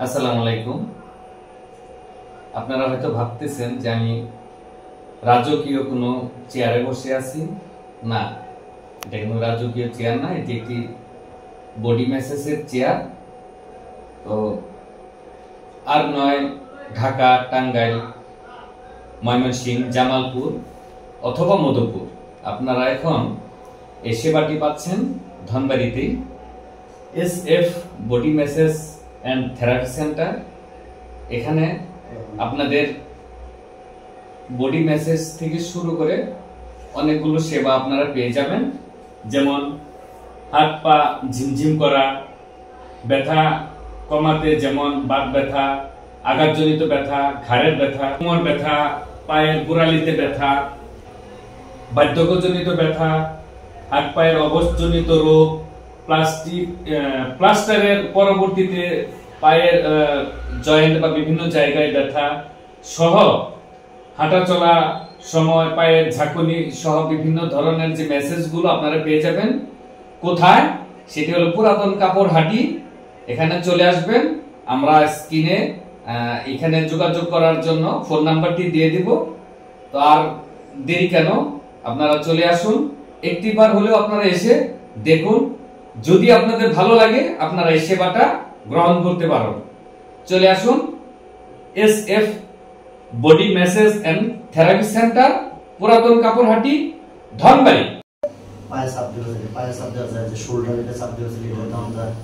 আসসালামু আলাইকুম। আপনারা হয়তো ভাবতেছেন যে আমি রাজকীয় কোনো চেয়ারে বসে আছি। না, এটা কোনো রাজকীয় চেয়ার না, এটি একটি বডি ম্যাসেজের চেয়ার। তো আর নয়, ঢাকা, টাঙ্গাইল, ময়মনসিংহ, জামালপুর অথবা মধুপুর, আপনারা এখন এই সেবাটি পাচ্ছেন ধনবাড়িতেই। SF body message and therapy centre. এখানে আপনাদের বডি ম্যাসেজ থেকে শুরু করে অনেকগুলো সেবা আপনারা পেয়ে যাবেন, যেমন হাত পা ঝিমঝিম করা, ব্যথা কমাতে, যেমন বাত ব্যথা, আঘাতজনিত ব্যথা, ঘাড়ের ব্যথা, কোমর ব্যথা, পায়ের গোড়ালিতে ব্যথা, বার্ধক্যজনিত ব্যথা, হাত পায়ের অবশজনিত রোগ, প্লাস্টারের পরবর্তীতে পায়ের জয়েন্ট বা বিভিন্ন জায়গায় ব্যথা সহ, হাঁটা চলা সময় পায়ের ঝাঁকুনি সহ বিভিন্ন ধরনের যে মেসেজগুলো আপনারা পেয়ে যাবেন। কোথায়? সেটি হলো পুরাতন কাপড় হাটি। এখানে চলে আসবেন, আমরা স্ক্রিনে এখানে যোগাযোগ করার জন্য ফোন নাম্বারটি দিয়ে দিব। তো আর দেরি কেন, আপনারা চলে আসুন। একটিবার হলেও আপনারা এসে দেখুন, যদি আপনাদের ভালো লাগে আপনারা এই সেবাটা গ্রহণ করতে পারেন। চলে আসুন, SF body massage and therapy centre, পুরাতন কাপড়হাটি, ধনবাড়ি। পায়ে চাপ দেওয়া যায়, যে শোল্ডারে চাপ দেওয়া যায়।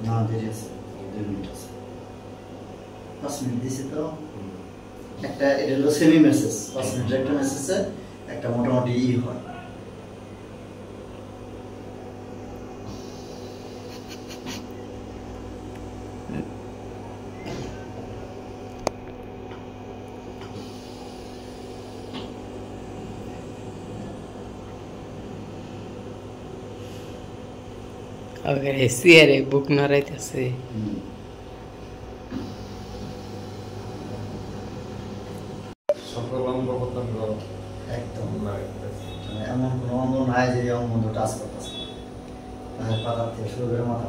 না, দেরি আছে, 2 মিনিট আছে। 5 মিনিট দিছি তো। একটা এটা হলো সেমি মেসেজ, 5 মিনিটের একটা মেসেজে একটা মোটামুটি হয়। अगर एसियारे बुक न रहते से সকল অঙ্গ প্রত্যঙ্গ একদম এমন কোনো অঙ্গ নাই যে অঙ্গ টাচ করতেছে, পায়ের পাতা থেকে শুরু করে মাথা